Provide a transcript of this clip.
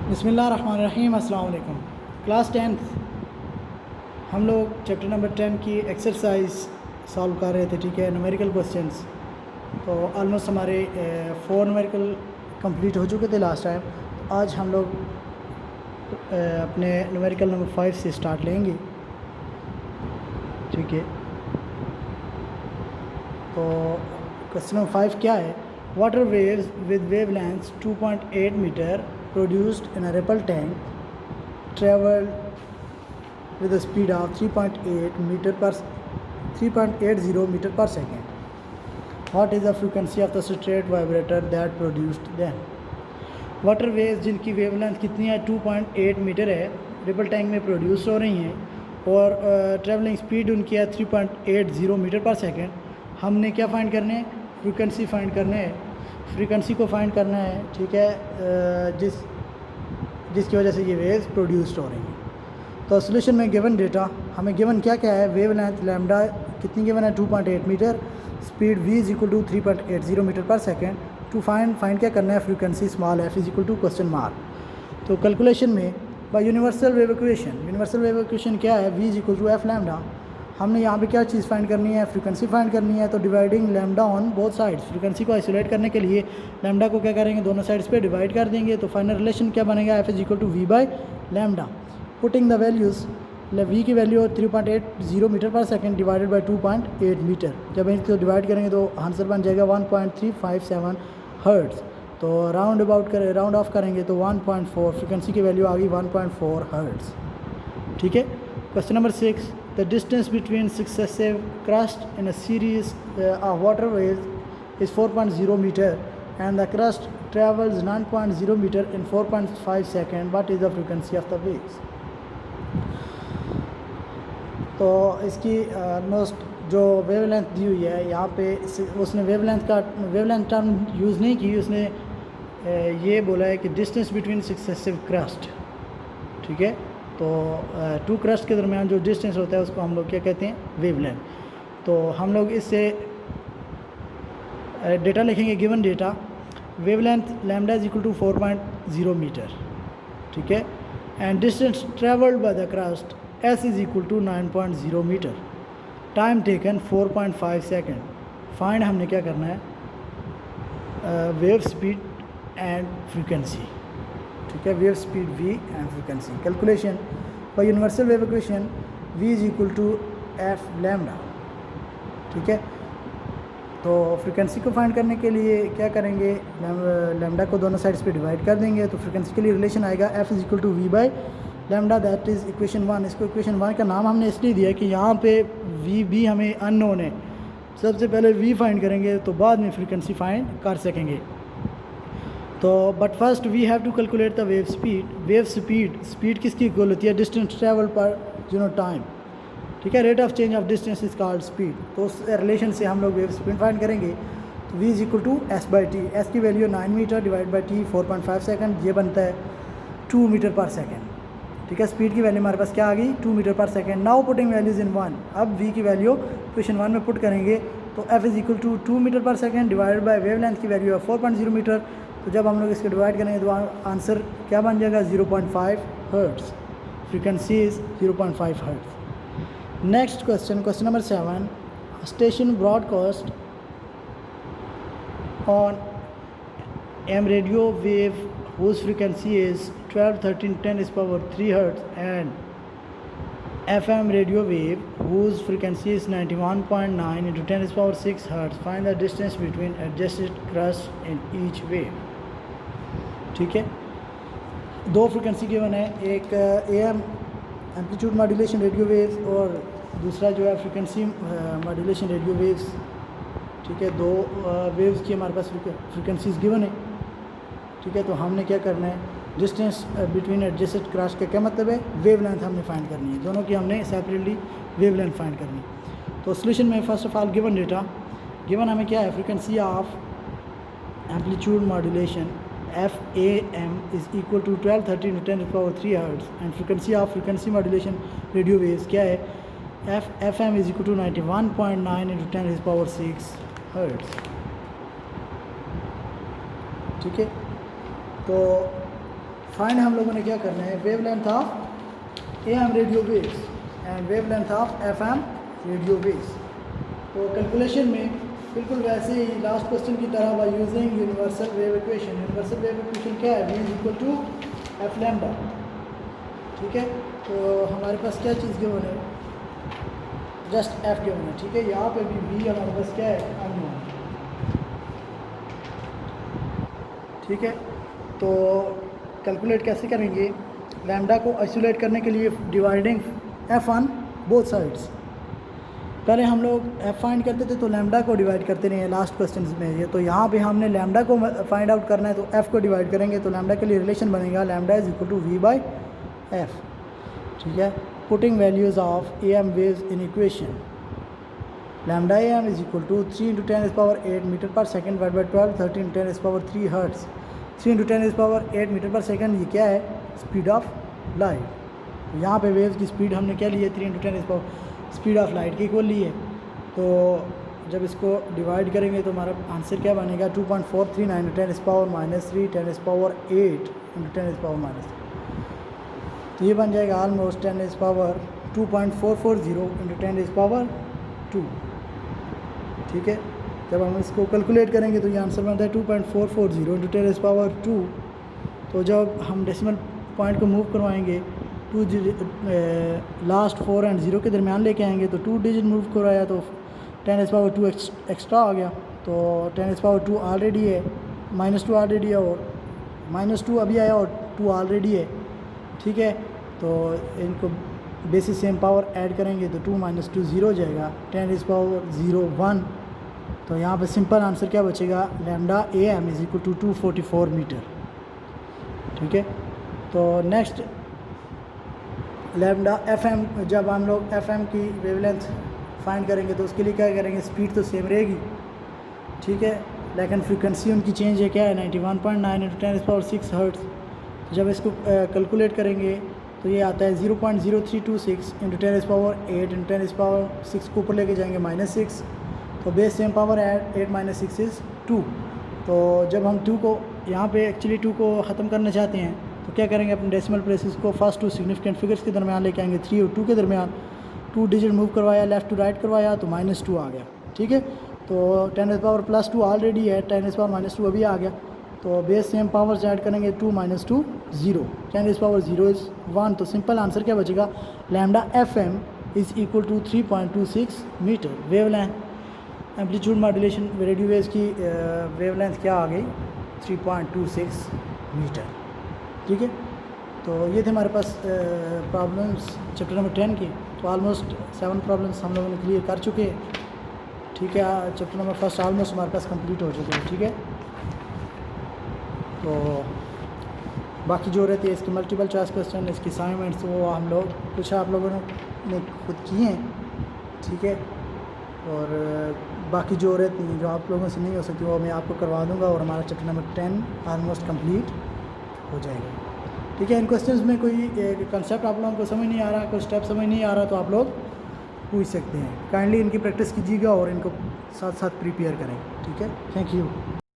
बिस्मिल्लाहिर्रहमानिर्रहीम। अस्सलाम वालेकुम। क्लास 10th हम लोग चैप्टर नंबर 10 की एक्सरसाइज सॉल्व कर रहे थे, ठीक है, न्यूमेरिकल क्वेश्चंस। तो ऑलमोस्ट हमारे 4 न्यूमेरिकल कंप्लीट हो चुके थे लास्ट टाइम। आज हम लोग अपने न्यूमेरिकल नंबर 5 से स्टार्ट लेंगे, ठीक है। तो क्वेश्चन नंबर 5 क्या है? Water waves with wavelength 2.8 metre produced in a ripple tank traveled with a speed of 3.80 meter per second. What is the frequency of the straight vibrator that produced them? Water waves जिनकी wavelength कितनी है 2.8 metre है, ripple tank में produce हो रही हैं और travelling speed उनकी है 3.80 मीटर पर सेकेंड। हमने क्या फाइंड करने हैं? फ्रीक्वेंसी फाइंड करने हैं। फ्रीक्वेंसी को फाइंड करना है, ठीक है, जिसकी वजह से ये वेव्स प्रोड्यूस्ड हो रही हैं। तो सोल्यूशन में गिवन डेटा हमें गिवन क्या क्या है? वेवलेंथ लैम्डा कितनी गिवन है? 2.8 metre, speed v is equal to 3.80 metre per second. To find क्या करना है? Frequency small f is equal to question mark. तो कैलकुलेशन में बाय यूनिवर्सल वेव इक्वेशन क्या है? v is equal to f lambda. हमने यहाँ पे क्या चीज़ फाइंड करनी है? फ्रीक्वेंसी फाइंड करनी है। तो dividing lambda on both sides, frequency को आइसोलेट करने के लिए लैम्डा को क्या करेंगे? दोनों साइड्स पे डिवाइड कर देंगे। तो फाइनल रिलेशन क्या बनेगा? f is equal to v by lambda. Putting the values, v की value 3.80 metre per second divided by 2.8 metre. जब इसको डिवाइड करेंगे तो आंसर बन जाएगा 1.357 हर्ट्ज़। तो राउंड ऑफ करेंगे तो 1.4, फ्रीक्वेंसी की वैल्यू आ गई 1.4 हर्ट्ज़, ठीक है। Question number 6, the distance between successive crest in a series of water waves is 4.0 metre and the crust travels 9.0 meter in 4.5 second. What is the frequency of the waves? तो इसकी almost जो wavelength दी हुई है यहाँ पे, उसने wavelength term use नहीं की, उसने ये बोला है कि डिस्टेंस बिटवीन सक्सेसिव क्रस्ट, ठीक है। तो टू क्रस्ट के दरमियान जो डिस्टेंस होता है उसको हम लोग क्या कहते हैं? वेवलेंथ। तो हम लोग इससे डेटा लिखेंगे, given data wavelength lambda is equal to 4.0 metre, ठीक है, and distance travelled by the crest S is equal to 9.0 metre, time taken 4.5 second. Find हमने क्या करना है? वेव स्पीड एंड फ्रीक्वेंसी, ठीक है, wave speed v and frequency. Calculation by universal wave equation v is equal to f lambda, ठीक है। तो frequency को फाइंड करने के लिए क्या करेंगे? लैम्डा को दोनों साइड्स पे डिवाइड कर देंगे। तो फ्रीक्वेंसी के लिए रिलेशन आएगा f is equal to v by lambda, that is equation 1। इसको इक्वेशन 1 का नाम हमने इसलिए दिया कि यहाँ पे v भी हमें अननोन है। सबसे पहले v फाइंड करेंगे तो बाद में फ्रीक्वेंसी फाइंड कर सकेंगे। तो but first we have to calculate the wave speed. Speed किसकी इक्वल होती है? डिस्टेंस ट्रेवल पर टाइम, ठीक है। Rate of change of distance is called speed. तो उस रिलेशन से हम लोग वेव स्पीड फाइंड करेंगे। तो v is equal to S by T. S की value 9 metre divide by T 4.5 second, ये बनता है 2 मीटर पर सेकेंड, ठीक है। स्पीड की वैल्यू हमारे पास क्या आ गई? 2 metre per second. Now putting values in 1। अब v की वैल्यू क्वेश्चन 1 में पुट करेंगे तो f is equal to 2 metre per second divided by wavelength की वैल्यू है 4.0 मीटर। तो जब हम लोग इसको डिवाइड करेंगे तो आंसर क्या बन जाएगा? 0.5 hertz. Frequency is 0.5 hertz. Next question, question number 7, station broadcast on AM radio wave whose frequency is 12, 13, 10 is power 3 hertz and FM radio wave whose frequency is 91.9 into 10 is power 6 hertz. Find the distance between adjacent crust in each wave, ठीक है। दो frequency given है, एक AM amplitude modulation radio waves और दूसरा जो है frequency modulation radio waves, ठीक है। दो वेव्स की हमारे पास फ्रीक्वेंसीज गिवन है, ठीक है। तो हमने क्या करना है? डिस्टेंस बिटवीन एडजेसेंट क्रस्ट का क्या मतलब है? वेवलेंथ हमने फाइंड करनी है। दोनों की हमने सेपरेटली वेवलेंथ फाइंड करनी है। तो सोल्यूशन में first of all given data, given हमें क्या है? Frequency of amplitude modulation FAM is equal to 12, 13 to 10 to the power 3 hertz and frequency of frequency modulation radio waves क्या है? FM is equal to 91.9 into 10 to the power 6 hertz, ठीक है। तो find हम लोगों ने क्या करना है, wavelength of AM radio waves and wavelength of FM radio waves. तो कैलकुलेशन में बिल्कुल वैसे ही लास्ट क्वेश्चन की तरह by using universal wave equation. Universal wave equation क्या है, V is equal to F lambda. ठीक है, तो हमारे पास क्या चीज़ गिवन है, जस्ट एफ गिवन है। ठीक है, यहाँ पे भी V हमारे पास क्या है, अननोन। ठीक है, तो कैलकुलेट कैसे करेंगे, लैम्डा को आइसोलेट करने के लिए dividing F on both sides. पहले हम लोग एफ फाइंड करते थे तो लैम्डा को डिवाइड करते नहीं है लास्ट क्वेश्चन में। ये तो यहाँ पे हमने लैम्डा को फाइंड आउट करना है तो एफ़ को डिवाइड करेंगे, तो लैम्डा के लिए रिलेशन बनेगा lambda is equal to V by F. ठीक है, putting values of AM waves in equation, lambda AM is equal to 3 × 10⁸ metre per second divide by 12, 13 × 10⁻³ hertz. 3 × 10⁸ metre per second, ये क्या है, स्पीड ऑफ लाइट। तो यहाँ पे waves की speed हमने क्या ली है, 3 × 10 स्पीड ऑफ लाइट के इक्वल ली है। तो जब इसको डिवाइड करेंगे तो हमारा आंसर क्या बनेगा, 2.439 × 10⁻³ 10⁸ × 10⁻⁻3। तो ये बन जाएगा ऑलमोस्ट 2.440 × 10⁻²। ठीक है, जब हम इसको कैलकुलेट करेंगे तो ये आंसर बनता है 2.440 × 10⁻²। तो जब हम डेसिमल पॉइंट को मूव करवाएंगे, लास्ट 4 और 0 के दरमियान लेके आएंगे, तो 2 डिजिट मूव करवाया तो 10⁻² एक्स्ट्रा आ गया। तो 10⁻² ऑलरेडी है, -2 ऑलरेडी है, और -2 अभी आया और 2 ऑलरेडी है। ठीक है, तो इनको बेसिस सेम पावर ऐड करेंगे तो 2 - 2 0 हो जाएगा, 10⁻01। तो यहाँ पे सिंपल आंसर क्या बचेगा, lambda AM is equal to 244 metre. ठीक है, तो नेक्स्ट लैम्डा FM, जब हम लोग FM की वेवलेंथ फाइंड करेंगे तो उसके लिए क्या करेंगे, स्पीड तो सेम रहेगी। ठीक है, लेकिन फ्रीक्वेंसी उनकी चेंज है, क्या है, 91.9 × 10⁻6 हर्ट्ज़। तो जब इसको कैलकुलेट करेंगे तो ये आता है 0.0326 × 10⁸ × 10⁻6 को ऊपर लेके जाएंगे -6, तो base same power add 8 - 6 is 2। तो जब हम 2 को यहाँ पे एक्चुअली 2 को ख़त्म करना चाहते हैं तो क्या करेंगे, अपने डेसिमल प्लेसेस को फर्स्ट 2 सिग्निफिकेंट फिगर्स के दरमियान लेके आएंगे, 3 और 2 के दरमियान 2 डिजिट मूव करवाया, लेफ़्ट टू राइट करवाया तो -2 आ गया। ठीक है, तो 10⁻+2 ऑलरेडी है, 10⁻−2 अभी आ गया, तो बेस सेम पावर्स ऐड करेंगे, 2 - 2 0, 10⁻0 इज़ 1। तो सिंपल आंसर क्या बचेगा, lambda FM is equal to 3.26 metre. Wavelength amplitude modulation radio waves की वेवलेंथ क्या आ गई, 3.26 मीटर। ठीक है, तो ये थे हमारे पास प्रॉब्लम्स चैप्टर नंबर 10 के। तो ऑलमोस्ट 7 प्रॉब्लम्स हम लोगों ने क्लियर कर चुके हैं। ठीक है, चैप्टर नंबर फर्स्ट ऑलमोस्ट हमारे पास कंप्लीट हो चुके हैं। ठीक है, तो बाकी जो रहते हैं इसके मल्टीपल चॉइस क्वेश्चन, इसकी असाइनमेंट्स, वो हम लोग कुछ आप लोगों ने खुद किए हैं। ठीक है, और बाकी जो रहती हैं जो आप लोगों से नहीं हो सकती वो मैं आपको करवा दूंगा, और हमारा चैप्टर नंबर 10 ऑलमोस्ट कंप्लीट हो जाएगा। ठीक है, इन क्वेश्चंस में कोई कंसेप्ट आप लोगों को समझ नहीं आ रहा, कोई स्टेप समझ नहीं आ रहा, तो आप लोग पूछ सकते हैं। काइंडली इनकी प्रैक्टिस कीजिएगा और इनको साथ साथ प्रिपेयर करें। ठीक है, थैंक यू।